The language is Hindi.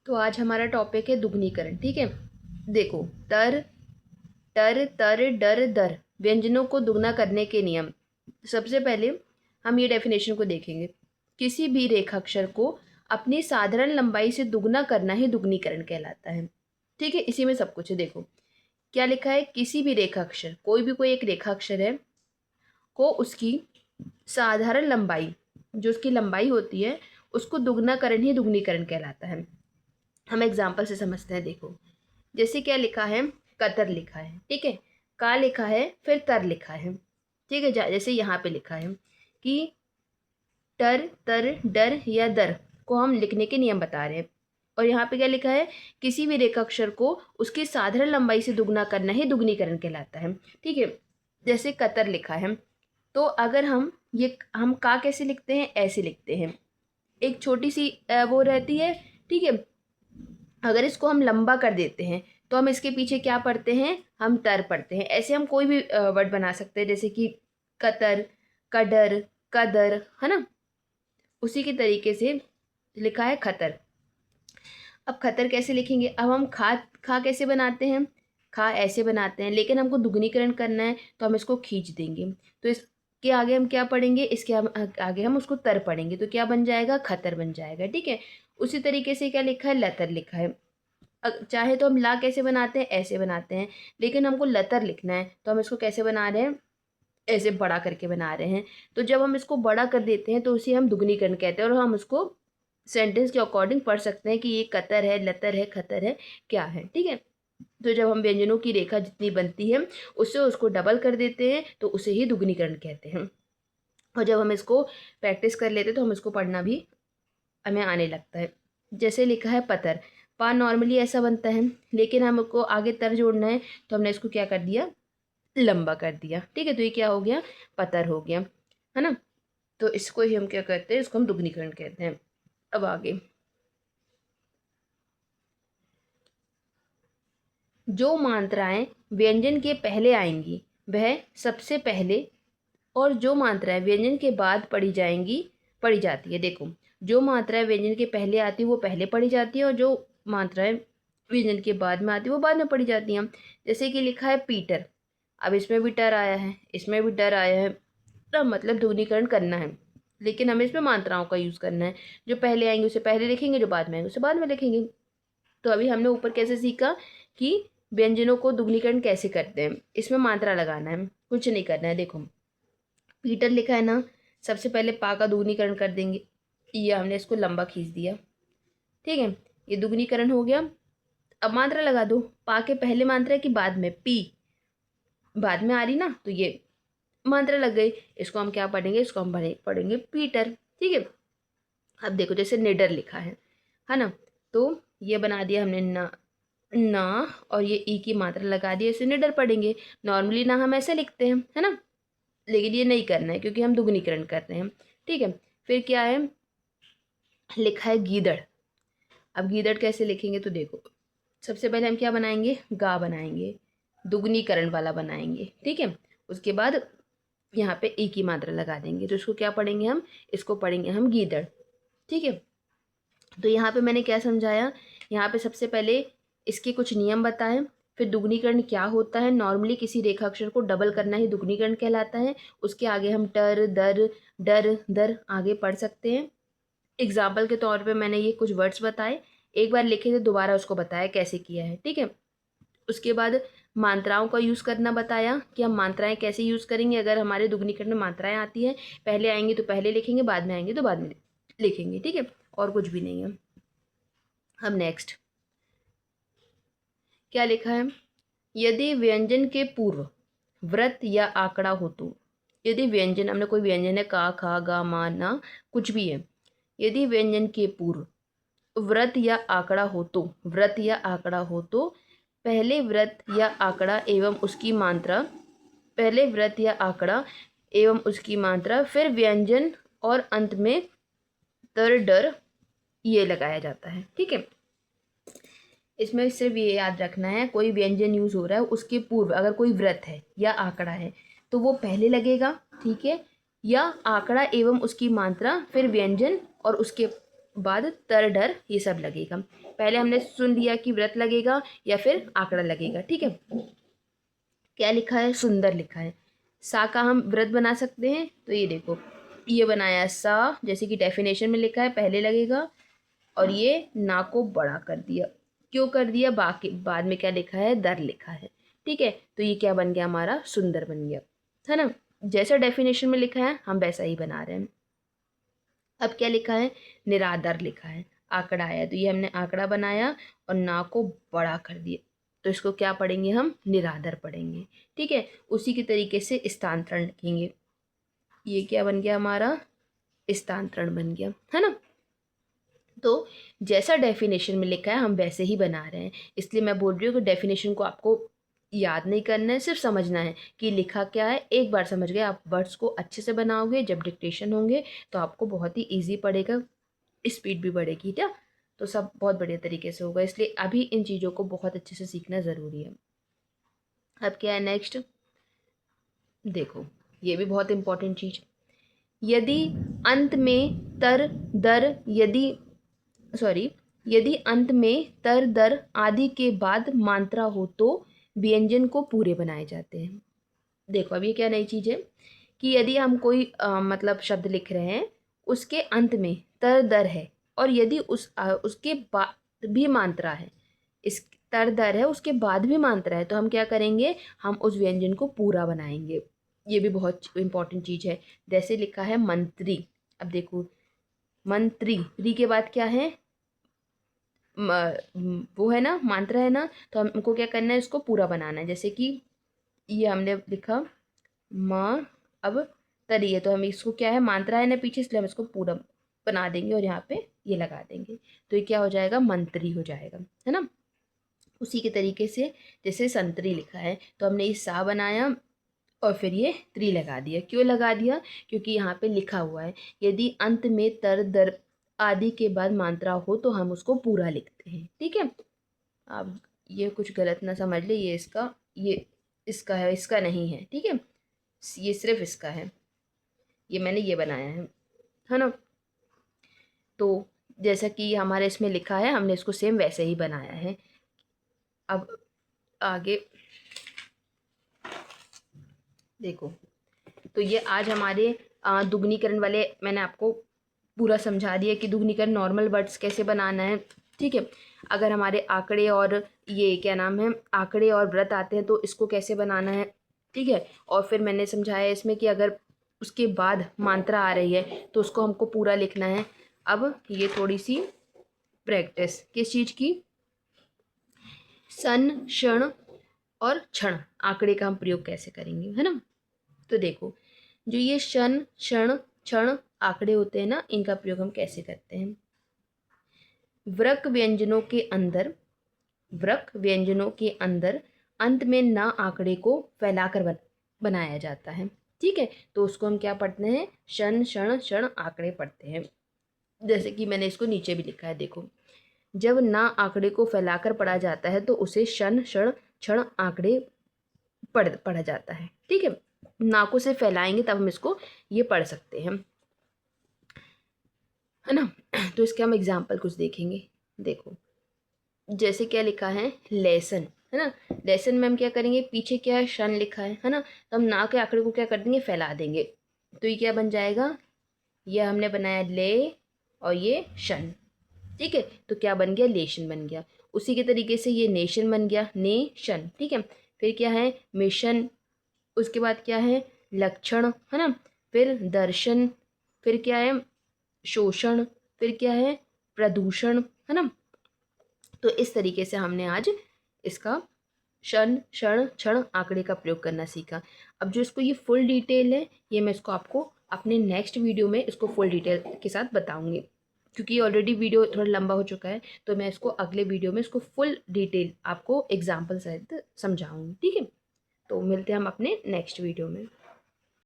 तो आज हमारा टॉपिक है दुगनीकरण। ठीक है, देखो तर टर तर डर दर व्यंजनों को दुगना करने के नियम। सबसे पहले हम ये डेफिनेशन को देखेंगे। किसी भी रेखाक्षर को अपनी साधारण लंबाई से दुगना करना ही दुगनीकरण कहलाता है। ठीक है, इसी में सब कुछ है। देखो क्या लिखा है, किसी भी रेखाक्षर, कोई एक रेखाक्षर है को उसकी साधारण लंबाई, जो उसकी लंबाई होती है, उसको दुगनाकरण ही दुगनीकरण कहलाता है। हम एग्जाम्पल से समझते हैं। देखो जैसे क्या लिखा है, कतर लिखा है, ठीक है, का लिखा है, फिर तर लिखा है। ठीक है, जैसे यहाँ पे लिखा है कि टर तर डर या दर को हम लिखने के नियम बता रहे हैं। और यहाँ पे क्या लिखा है, किसी भी रेखाक्षर को उसकी साधारण लंबाई से दुगना करना ही दुगनीकरण कहलाता है। ठीक है, जैसे कतर लिखा है, तो अगर हम का कैसे लिखते हैं, ऐसे लिखते हैं, एक छोटी सी वो रहती है। ठीक है, अगर इसको हम लंबा कर देते हैं तो हम इसके पीछे क्या पढ़ते हैं, हम तर पढ़ते हैं। ऐसे हम कोई भी वर्ड बना सकते हैं, जैसे कि कतर, कडर, कदर, है ना। उसी के तरीके से लिखा है खतर। अब खतर कैसे लिखेंगे, अब हम खा कैसे बनाते हैं, खा ऐसे बनाते हैं, लेकिन हमको दुगनीकरण करना है तो हम इसको खींच देंगे। तो इसके आगे हम क्या पढ़ेंगे, इसके आगे हम उसको तर पढ़ेंगे, तो क्या बन जाएगा, खतर बन जाएगा। ठीक है, उसी तरीके से क्या लिखा है, लतर लिखा है। चाहे तो हम ला कैसे बनाते हैं, ऐसे बनाते हैं, लेकिन हमको लतर लिखना है तो हम इसको कैसे बना रहे हैं, ऐसे बड़ा करके बना रहे हैं। तो जब हम इसको बड़ा कर देते हैं तो उसे हम दुगनीकरण कहते हैं, और हम उसको सेंटेंस के अकॉर्डिंग पढ़ सकते हैं कि ये कतर है, लतर है, खतर है, क्या है। ठीक है, तो जब हम व्यंजनों की रेखा जितनी बनती है उससे उसको डबल कर देते हैं तो उसे ही दुगनीकरण कहते हैं। और जब हम इसको प्रैक्टिस कर लेते हैं तो हम इसको पढ़ना भी हमें आने लगता है। जैसे लिखा है पतर, पा नॉर्मली ऐसा बनता है, लेकिन हमको आगे तर जोड़ना है तो हमने इसको क्या कर दिया, लंबा कर दिया। ठीक है, तो ये क्या हो गया, पतर हो गया, है ना। तो इसको ही हम क्या कहते हैं, इसको हम दुगनीकरण कहते हैं। अब आगे, जो मात्राएं व्यंजन के पहले आएंगी वह सबसे पहले, और जो मात्राएं व्यंजन के बाद पढ़ी जाती है। देखो, जो मात्राएं व्यंजन के पहले आती है वो पहले पढ़ी जाती है, और जो मात्राएं व्यंजन के बाद में आती है वो बाद में पढ़ी जाती हैं। जैसे कि लिखा है पीटर, अब इसमें भी टर आया है, इसमें भी टर आया है, तो मतलब दुगनीकरण करना है, लेकिन हमें इसमें मात्राओं का यूज़ करना है। जो पहले आएंगे उसे पहले लिखेंगे, जो बाद में आएंगे उसे बाद में लिखेंगे। तो अभी हमने ऊपर कैसे सीखा कि व्यंजनों को दुगनीकरण कैसे करते हैं, इसमें मात्रा लगाना है, कुछ नहीं करना है। देखो पीटर लिखा है ना, सबसे पहले पा का दुगनीकरण कर देंगे, ये हमने इसको लंबा खींच दिया। ठीक है, ये दुगनीकरण हो गया। अब मात्रा लगा दो, पा के पहले मात्रा है कि बाद में, पी बाद में आ रही ना, तो ये मात्रा लग गई। इसको हम क्या पढ़ेंगे, इसको हम पढ़ेंगे पीटर। ठीक है, अब देखो जैसे निडर लिखा है ना, तो ये बना दिया हमने ना और ये ई की मात्रा लगा दी, इसे निडर पढ़ेंगे। नॉर्मली ना हम ऐसे लिखते हैं, है ना, लेकिन ये नहीं करना है क्योंकि हम दुगनीकरण कर रहे हैं। ठीक है, फिर क्या है, लिखा है गीदड़। अब गीदड़ कैसे लिखेंगे, तो देखो सबसे पहले हम क्या बनाएंगे, गा बनाएंगे, दुगनीकरण वाला बनाएंगे। ठीक है, उसके बाद यहाँ पे ई की मात्रा लगा देंगे, तो इसको क्या पढ़ेंगे हम, इसको पढ़ेंगे हम गीदड़। ठीक है, तो यहाँ पे मैंने क्या समझाया, यहाँ पे सबसे पहले इसके कुछ नियम बताएं, फिर दुगनीकरण क्या होता है, नॉर्मली किसी रेखाक्षर को डबल करना ही दुगनीकरण कहलाता है। उसके आगे हम टर दर डर दर आगे पढ़ सकते हैं। एग्जाम्पल के तौर पे मैंने ये कुछ वर्ड्स बताए, एक बार लिखे थे, दोबारा उसको बताया कैसे किया है। ठीक है, उसके बाद मात्राओं का यूज़ करना बताया कि हम मात्राएं कैसे यूज़ करेंगे। अगर हमारे दुगनीकरण में मात्राएं आती हैं, पहले आएंगी तो पहले लिखेंगे, बाद में आएंगे तो बाद में लिखेंगे। ठीक है, और कुछ भी नहीं है। अब नेक्स्ट क्या लिखा है, यदि व्यंजन के पूर्व व्रत या आंकड़ा हो तो, यदि व्यंजन, हमने कोई व्यंजन है, का खा गा मा ना कुछ भी है, यदि व्यंजन के पूर्व व्रत या आंकड़ा हो तो, व्रत या आंकड़ा हो तो पहले व्रत या आंकड़ा एवं उसकी मात्रा, पहले व्रत या आंकड़ा एवं उसकी मात्रा, फिर व्यंजन और अंत में तर डर ये लगाया जाता है। ठीक है, इसमें सिर्फ ये याद रखना है, कोई व्यंजन यूज हो रहा है उसके पूर्व अगर कोई व्रत है या आंकड़ा है तो वो पहले लगेगा। ठीक है, या आंकड़ा एवं उसकी मात्रा, फिर व्यंजन और उसके बाद तर डर ये सब लगेगा। पहले हमने सुन लिया कि व्रत लगेगा या फिर आंकड़ा लगेगा, ठीक है। क्या लिखा है, सुंदर लिखा है। सा का हम व्रत बना सकते हैं, तो ये देखो ये बनाया सा, जैसे कि डेफिनेशन में लिखा है पहले लगेगा, और ये ना को बड़ा कर दिया। क्यों कर दिया, बाकी बाद में क्या लिखा है, दर लिखा है, ठीक है। तो ये क्या बन गया, हमारा सुंदर बन गया, है ना। जैसा डेफिनेशन में लिखा है हम वैसा ही बना रहे हैं। अब क्या लिखा है, निरादर लिखा है, आंकड़ा आया, तो ये हमने आंकड़ा बनाया और ना को बड़ा कर दिया, तो इसको क्या पढ़ेंगे, हम निरादर पढ़ेंगे, ठीक है। उसी के तरीके से स्थानांतरण लिखेंगे, ये क्या बन गया, हमारा स्थानांतरण बन गया, है ना। तो जैसा डेफिनेशन में लिखा है हम वैसे ही बना रहे हैं, इसलिए मैं बोल रही हूँ कि डेफिनेशन को आपको याद नहीं करना है, सिर्फ समझना है कि लिखा क्या है। एक बार समझ गए आप, वर्ड्स को अच्छे से बनाओगे, जब डिक्टेशन होंगे तो आपको बहुत ही ईजी पड़ेगा, स्पीड भी बढ़ेगी, क्या तो सब बहुत बढ़िया तरीके से होगा। इसलिए अभी इन चीज़ों को बहुत अच्छे से सीखना ज़रूरी है। अब क्या है नेक्स्ट, देखो ये भी बहुत इंपॉर्टेंट चीज़, यदि अंत में तर दर यदि अंत में तर दर आदि के बाद मात्रा हो तो व्यंजन को पूरे बनाए जाते हैं। देखो अब ये क्या नई चीज़ है कि यदि हम कोई मतलब शब्द लिख रहे हैं, उसके अंत में तर दर है, और यदि उसके बाद भी मात्रा है, इस तर दर है उसके बाद भी मात्रा है, तो हम क्या करेंगे, हम उस व्यंजन को पूरा बनाएंगे। ये भी बहुत इंपॉर्टेंट चीज़ है। जैसे लिखा है मंत्री, अब देखो मंत्री, री के बाद क्या है, वो है ना, मात्रा है ना, तो हमको क्या करना है, इसको पूरा बनाना है। जैसे कि ये हमने लिखा माँ, अब तरी है, तो हम इसको क्या है, मात्रा है ना पीछे, इसलिए हम इसको पूरा बना देंगे और यहाँ पे ये लगा देंगे, तो ये क्या हो जाएगा, मंत्री हो जाएगा, है ना। उसी के तरीके से जैसे संतरी लिखा है, तो हमने ये सा बनाया और फिर ये त्री लगा दिया। क्यों लगा दिया, क्योंकि यहाँ पे लिखा हुआ है यदि अंत में तर दर आदि के बाद मात्रा हो तो हम उसको पूरा लिखते हैं, ठीक है। आप ये कुछ गलत ना समझ ले, ये इसका है, इसका नहीं है, ठीक है, ये सिर्फ इसका है, ये मैंने ये बनाया है ना। तो जैसा कि हमारे इसमें लिखा है हमने इसको सेम वैसे ही बनाया है। अब आगे देखो, तो ये आज हमारे दुगनीकरण वाले मैंने आपको पूरा समझा दिया कि दुगनीकरण नॉर्मल वर्ड्स कैसे बनाना है, ठीक है। अगर हमारे आंकड़े और ये क्या नाम है, आंकड़े और व्रत आते हैं तो इसको कैसे बनाना है, ठीक है। और फिर मैंने समझाया इसमें कि अगर उसके बाद मात्रा आ रही है तो उसको हमको पूरा लिखना है। अब ये थोड़ी सी प्रैक्टिस किस चीज़ की, सन, क्षण और क्षण आंकड़े का हम प्रयोग कैसे करेंगे, है ना। तो देखो जो ये शन, क्षण, क्षण आंकड़े होते हैं ना, इनका प्रयोग हम कैसे करते हैं। वृक्क व्यंजनों के अंदर अंत में ना आंकड़े को फैलाकर बनाया जाता है, ठीक है। तो उसको हम क्या पढ़ते हैं, शन, क्षण, क्षण आंकड़े पढ़ते हैं। जैसे कि मैंने इसको नीचे भी लिखा है, देखो जब ना आंकड़े को फैलाकर पढ़ा जाता है तो उसे शन, क्षण, क्षण आंकड़े पढ़ा जाता है, ठीक है। नाकों से फैलाएंगे तब हम इसको ये पढ़ सकते हैं, है ना। तो इसके हम एग्जाम्पल कुछ देखेंगे। देखो जैसे क्या लिखा है, लेसन, है ना। लेसन में हम क्या करेंगे, पीछे क्या है, शन लिखा है ना, तो हम ना के आंकड़े को क्या कर देंगे, फैला देंगे, तो ये क्या बन जाएगा, ये हमने बनाया ले और ये शन, ठीक है। तो क्या बन गया, लेशन बन गया। उसी के तरीके से ये नेशन बन गया, नेशन, ठीक है। फिर क्या है, मिशन, उसके बाद क्या है, लक्षण, है ना। फिर दर्शन, फिर क्या है, शोषण, फिर क्या है, प्रदूषण, है ना। तो इस तरीके से हमने आज इसका शन, क्षण, क्षण आंकड़े का प्रयोग करना सीखा। अब जो इसको ये फुल डिटेल है, ये मैं इसको आपको अपने नेक्स्ट वीडियो में इसको फुल डिटेल के साथ बताऊंगी, क्योंकि ऑलरेडी वीडियो थोड़ा लंबा हो चुका है, तो मैं इसको अगले वीडियो में इसको फुल डिटेल आपको एग्जाम्पल सहित समझाऊंगी, ठीक है। तो मिलते हैं हम अपने नेक्स्ट वीडियो में।